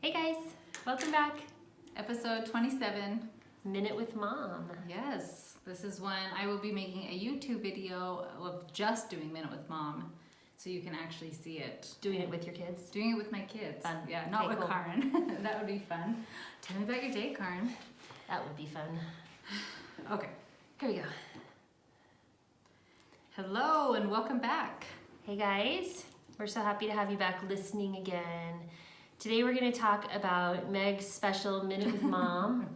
Hey guys, welcome back. Episode 27. Minute with Mom. Yes, this is when I will be making a YouTube video of just doing Minute with Mom, so you can actually see it. Doing it with your kids? Doing it with my kids. Fun. Yeah, not Okay, with cool. Karin. That would be fun. Tell me about your day, Karin. That would be fun. Okay, Here we go. hello and welcome back. Hey guys, we're so happy to have you back listening again. Today we're going to talk about Meg's special Minute with Mom.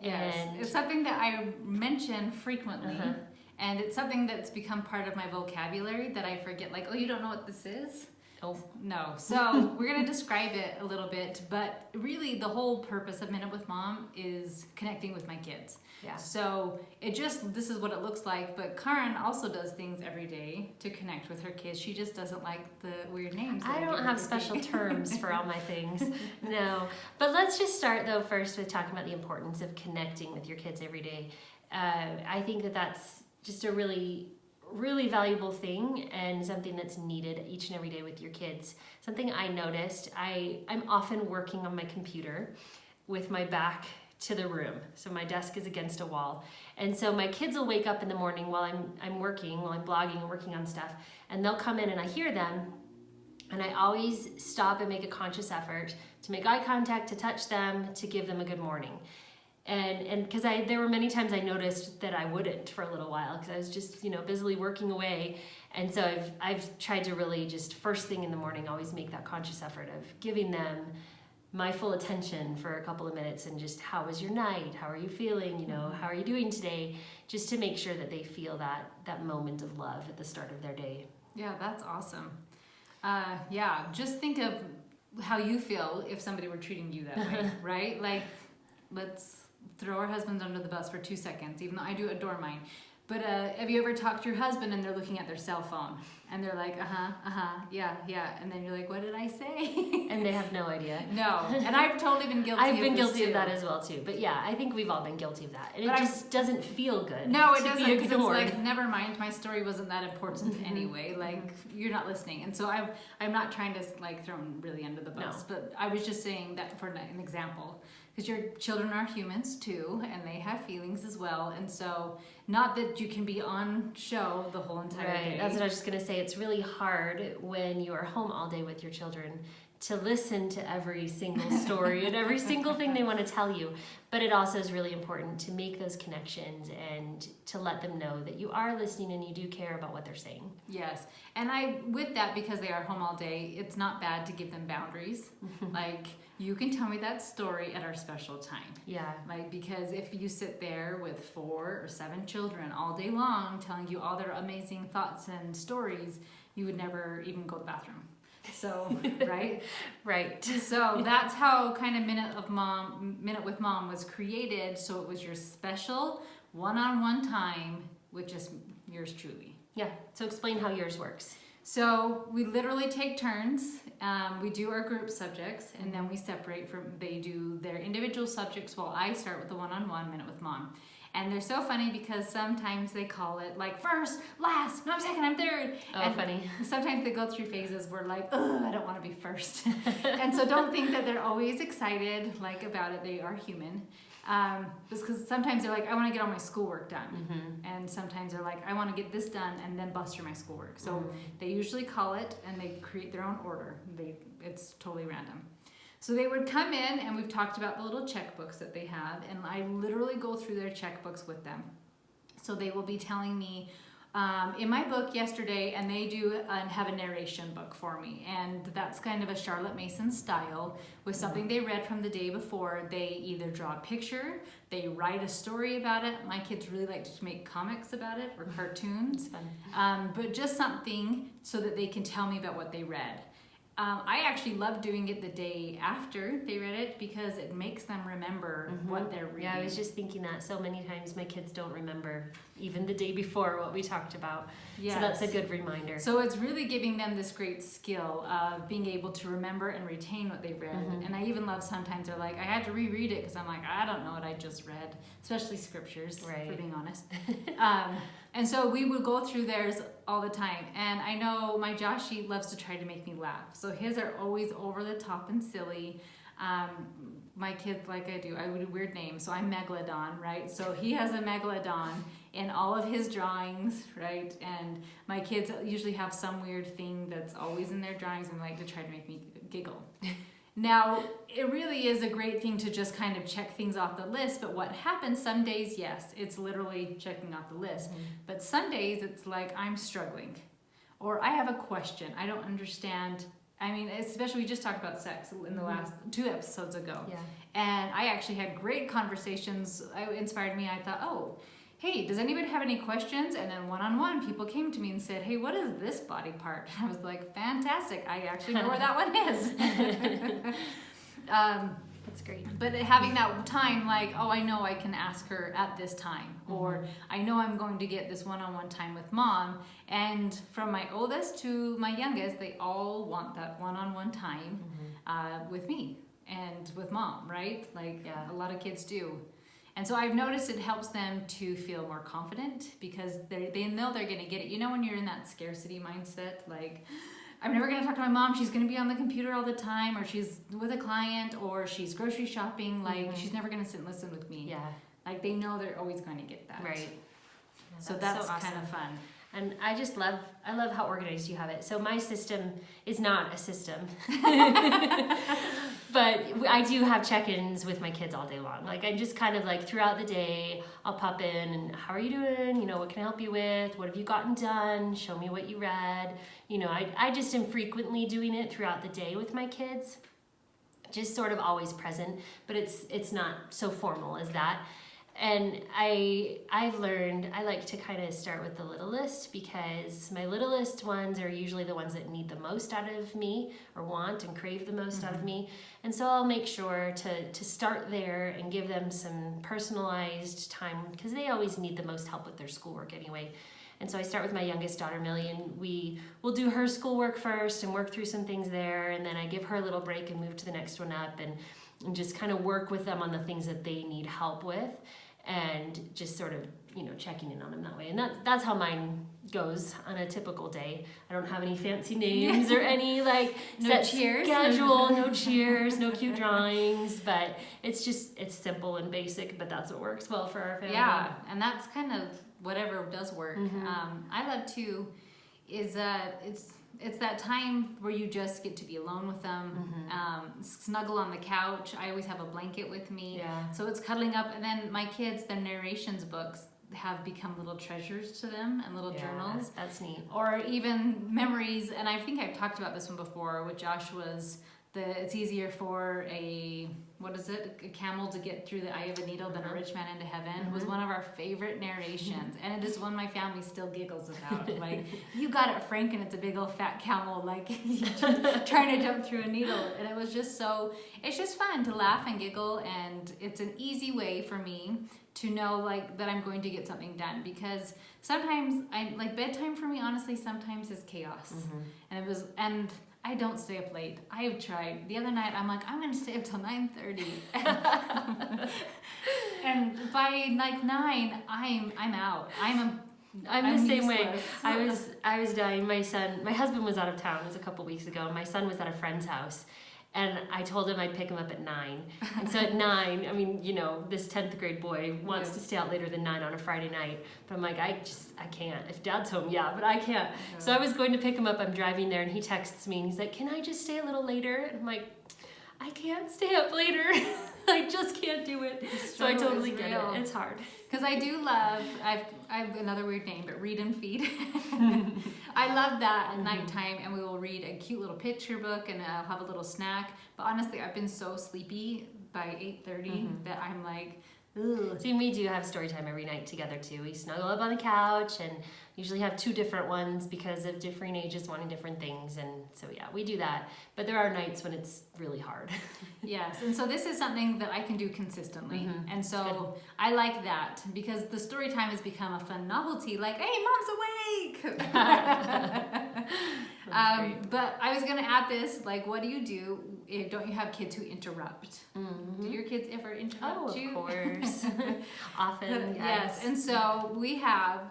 Yes, And it's something that I mention frequently, Uh-huh. and it's something that's become part of my vocabulary that I forget, like, oh, you don't know what this is? oh, No. So we're going to describe it a little bit, but really the whole purpose of Minute with Mom is connecting with my kids. yeah. So this is what it looks like, but Karin also does things every day to connect with her kids. She just doesn't like the weird names. that I give don't her have every special day. terms for all my things. No. But let's just start though first with talking about the importance of connecting with your kids every day. I think that that's just a really valuable thing and something that's needed each and every day with your kids. Something I noticed, I'm often working on my computer with my back to the room. So my desk is against a wall. And so my kids will wake up in the morning while I'm working, while I'm blogging and working on stuff, and they'll come in and I hear them, and I always stop and make a conscious effort to make eye contact, to touch them, to give them a good morning. And because there were many times I noticed that I wouldn't for a little while because I was just busily working away, and so I've tried to really just first thing in the morning always make that conscious effort of giving them my full attention for a couple of minutes and just how was your night, how are you feeling, how are you doing today, just to make sure that they feel that moment of love at the start of their day. Yeah, that's awesome. Yeah, just think of how you feel if somebody were treating you that way, right? Like, let's throw our husbands under the bus for 2 seconds, even though I do adore mine. But have you ever talked to your husband and they're looking at their cell phone and they're like, yeah, and then you're like, what did I say? And they have no idea. No, and I've totally been guilty I've of been this guilty too. of that as well too. But yeah, I think we've all been guilty of that. And But it just doesn't feel good. No, it to doesn't, be because it's ignored. like, never mind, my story wasn't that important anyway. Like, you're not listening. And so I'm not trying to like throw them really under the bus, but I was just saying that for an example. Because your children are humans too, and they have feelings as well. And so, not that you can be on show the whole entire day. That's what I was just going to say. It's really hard when you are home all day with your children to listen to every single story and every single thing they want to tell you. But it also is really important to make those connections and to let them know that you are listening and you do care about what they're saying. Yes. And with that, because they are home all day, it's not bad to give them boundaries. Like, you can tell me that story at our special time. Yeah. Like, because if you sit there with 4 or 7 children all day long telling you all their amazing thoughts and stories, you would never even go to the bathroom. So, right? Right. So that's how kind of Minute with Mom was created. So it was your special one-on-one time with just yours truly. Yeah. So explain how yours works. So we literally take turns. We do our group subjects, and then we separate they do their individual subjects while I start with the one-on-one Minute with Mom. And they're so funny because sometimes they call it like first, last, no, I'm second, I'm third. Oh, and funny. Sometimes they go through phases where like, oh, I don't want to be first. And so don't think that they're always excited like about it. They are human. Because sometimes they're like, I want to get all my schoolwork done. And sometimes they're like, I want to get this done and then bust through my schoolwork. So they usually call it and they create their own order. It's totally random. So they would come in, and we've talked about the little checkbooks that they have, and I literally go through their checkbooks with them. So they will be telling me, in my book yesterday, and they have a narration book for me, and that's kind of a Charlotte Mason style with something they read from the day before. They either draw a picture, they write a story about it. My kids really like to make comics about it or cartoons, but just something so that they can tell me about what they read. I actually love doing it the day after they read it because it makes them remember what they're reading. Yeah, I was just thinking that so many times my kids don't remember even the day before what we talked about. Yes. So that's a good reminder. So it's really giving them this great skill of being able to remember and retain what they read. And I even love sometimes they're like, I had to reread it because I'm like, I don't know what I just read, especially scriptures, for being honest. And so we would go through theirs all the time. And I know my Joshie loves to try to make me laugh. So his are always over the top and silly. My kid, like I do, I would a weird name, so I'm Megalodon, right? So he has a Megalodon in all of his drawings, right? And my kids usually have some weird thing that's always in their drawings and like to try to make me giggle. Now, it really is a great thing to just kind of check things off the list, but what happens some days, yes, it's literally checking off the list. But some days it's like, I'm struggling, or I have a question, I don't understand. I mean, especially we just talked about sex in the last 2 episodes ago. Yeah. And I actually had great conversations. It inspired me. I thought, oh, hey, does anybody have any questions? And then one-on-one, people came to me and said, hey, what is this body part? I was like, fantastic. I actually know where that one is. That's great. But having that time, like, oh, I know I can ask her at this time, or I know I'm going to get this one-on-one time with mom. And from my oldest to my youngest, they all want that one-on-one time with me and with mom, right? Like a lot of kids do. And so I've noticed it helps them to feel more confident because they know they're going to get it. You know, when you're in that scarcity mindset, like, I'm never going to talk to my mom. She's going to be on the computer all the time, or she's with a client, or she's grocery shopping. Like, she's never going to sit and listen with me. Yeah. Like, they know they're always going to get that. Right. Yeah, so that's so awesome. kind of fun. And I love how organized you have it. So my system is not a system. But I do have check-ins with my kids all day long. Like, I just kind of like throughout the day, I'll pop in and how are you doing? You know, what can I help you with? What have you gotten done? Show me what you read. You know, I just am frequently doing it throughout the day with my kids. Just sort of always present, but it's not so formal as that. And I've learned I like to kind of start with the littlest because my littlest ones are usually the ones that need the most out of me or want and crave the most out of me. And so I'll make sure to start there and give them some personalized time because they always need the most help with their schoolwork anyway. And so I start with my youngest daughter, Millie, and we'll do her schoolwork first and work through some things there. And then I give her a little break and move to the next one up and just kind of work with them on the things that they need help with and just sort of, you know, checking in on them that way. And that's how mine goes on a typical day. I don't have any fancy names or any like no cheers, schedule, no cheers, no cute drawings, but it's simple and basic, but that's what works well for our family. Yeah, and that's kind of whatever does work. I love too is that it's that time where you just get to be alone with them, snuggle on the couch. I always have a blanket with me. Yeah. So it's cuddling up. And then my kids, their narrations books have become little treasures to them and little journals. That's neat. Or even memories. And I think I've talked about this one before with Josh was it's easier for a camel to get through the eye of a needle than a rich man into heaven was one of our favorite narrations. And it is one my family still giggles about. Like, you got it, Frank, and it's a big old fat camel, like, trying to jump through a needle. And it was just it's just fun to laugh and giggle. And it's an easy way for me to know, like, that I'm going to get something done. Because sometimes, bedtime for me, honestly, sometimes is chaos. And I don't stay up late. I have tried. The other night, I'm like, I'm going to stay up till 9:30. And by like 9, I'm out. I'm the same way. useless. I was dying. My husband was out of town. It was a couple weeks ago. And my son was at a friend's house. And I told him I'd pick him up at 9. And so at 9, I mean, you know, this 10th grade boy wants to stay out later than 9 on a Friday night. But I'm like, I can't. If Dad's home, yeah, but I can't. Yeah. So I was going to pick him up. I'm driving there, and he texts me, and he's like, can I just stay a little later? And I'm like, I can't stay up later. I just can't do it. So I totally get it. It's hard. Because I do love, I have another weird name, but read and feed. I love that at nighttime, and we will read a cute little picture book, and I'll have a little snack. But honestly, I've been so sleepy by 8:30 that I'm like, ugh. See, we do have story time every night together too. We snuggle up on the couch and usually have 2 different ones because of differing ages wanting different things. And so yeah, we do that. But there are nights when it's really hard. Yes, and so this is something that I can do consistently. And so I like that because the story time has become a fun novelty. Like, hey, Mom's awake! But I was going to add this, like, what do you do don't you have kids who interrupt? Mm-hmm. Do your kids ever interrupt you? Of course. Often, Yes. And so we have,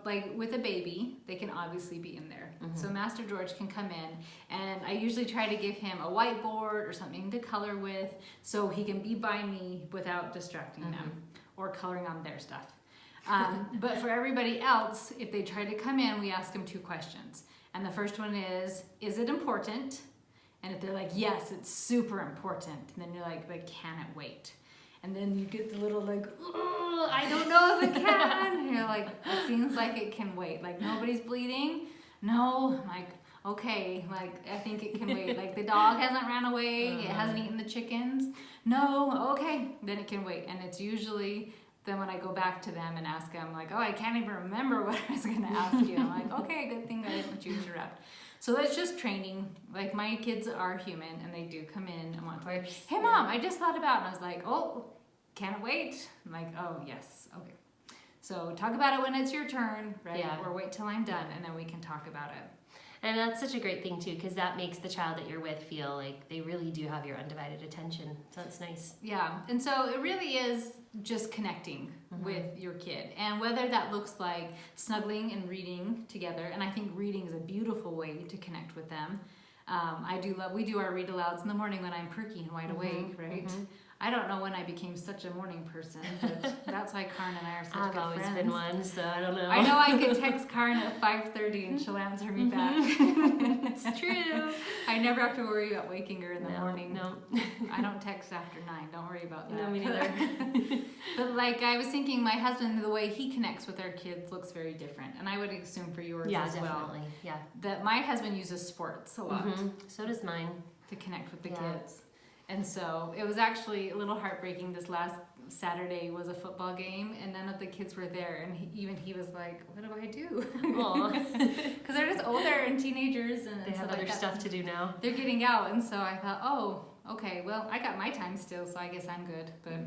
like with a baby, they can obviously be in there. Mm-hmm. So Master George can come in, and I usually try to give him a whiteboard or something to color with so he can be by me without distracting them or coloring on their stuff. But for everybody else, if they try to come in, we ask them 2 questions. And the first one is it important? And if they're like, yes, it's super important, and then you're like, but can it wait? And then you get the little like, oh, I don't know if it can. And you're like, it seems like it can wait. Like, nobody's bleeding? No. I'm like, okay, like, I think it can wait. Like, the dog hasn't ran away. It hasn't eaten the chickens. No. Okay. Then it can wait. And it's usually then when I go back to them and ask them, like, oh, I can't even remember what I was going to ask you. I'm like, okay, good thing I didn't let you interrupt. So that's just training. Like, my kids are human, and they do come in and want to, like, hey, Mom, I just thought about it. And I was like, oh, can't wait. I'm like, oh, yes, okay. So talk about it when it's your turn, right? Yeah. Or wait till I'm done, and then we can talk about it. And that's such a great thing, too, because that makes the child that you're with feel like they really do have your undivided attention. So that's nice. Yeah, and so it really is just connecting with your kid. And whether that looks like snuggling and reading together, and I think reading is a beautiful way to connect with them. We do our read alouds in the morning when I'm perky and wide awake, right? I don't know when I became such a morning person, but that's why Karin and I are such good friends. I've always been one, so I don't know. I know I could text Karin at 5:30 and she'll answer me back. It's true. I never have to worry about waking her in the morning. No. I don't text after 9. Don't worry about that. No, me neither. But like I was thinking, my husband, the way he connects with our kids looks very different. And I would assume for yours as well. Definitely. Yeah. That my husband uses sports a lot So does mine. to connect with the kids. And so it was actually a little heartbreaking. This last Saturday was a football game, and none of the kids were there. And he was like, what do I do? Because they're just older and teenagers. And They have other stuff to do now. They're getting out. And so I thought, oh, okay, well, I got my time still, so I guess I'm good. But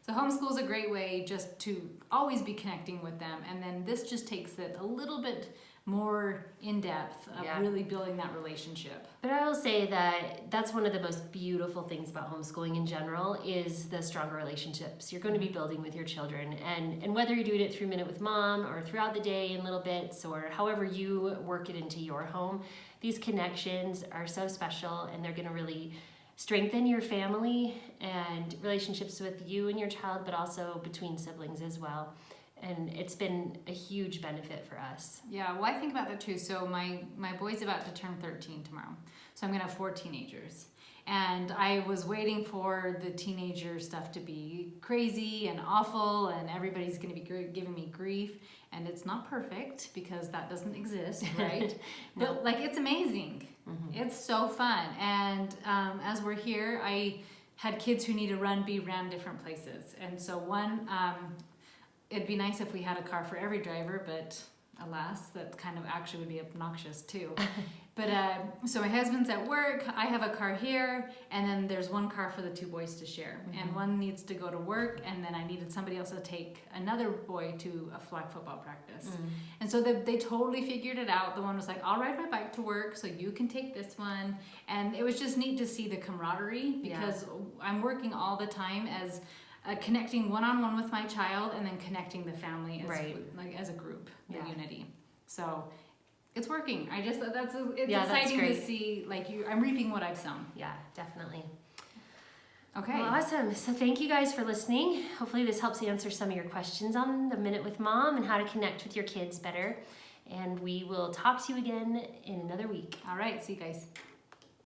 so homeschool is a great way just to always be connecting with them. And then this just takes it a little bit more in depth of really building that relationship. But I will say that that's one of the most beautiful things about homeschooling in general is the stronger relationships you're going to be building with your children. And whether you're doing it through Minute with Mom or throughout the day in little bits or however you work it into your home, these connections are so special, and they're going to really strengthen your family and relationships with you and your child, but also between siblings as well. And it's been a huge benefit for us. Yeah, well, I think about that too. So my boy's about to turn 13 tomorrow. So I'm going to have 4 teenagers. And I was waiting for the teenager stuff to be crazy and awful, and everybody's going to be giving me grief. And it's not perfect because that doesn't exist, right? No. But like, it's amazing. It's so fun. And as we're here, I had kids who need to be ran different places. And so one... it'd be nice if we had a car for every driver, but alas, that kind of actually would be obnoxious too. But so my husband's at work, I have a car here, and then there's one car for the 2 boys to share. And one needs to go to work, and then I needed somebody else to take another boy to a flag football practice. And so they totally figured it out. The one was like, I'll ride my bike to work, so you can take this one. And it was just neat to see the camaraderie, because I'm working all the time as connecting one-on-one with my child, and then connecting the family as a group, the unity. So it's working. It's exciting to see, like, I'm reaping what I've sown. Yeah, definitely. Okay. Well, awesome. So thank you guys for listening. Hopefully this helps answer some of your questions on the Minute with Mom and how to connect with your kids better. And we will talk to you again in another week. All right. See you guys.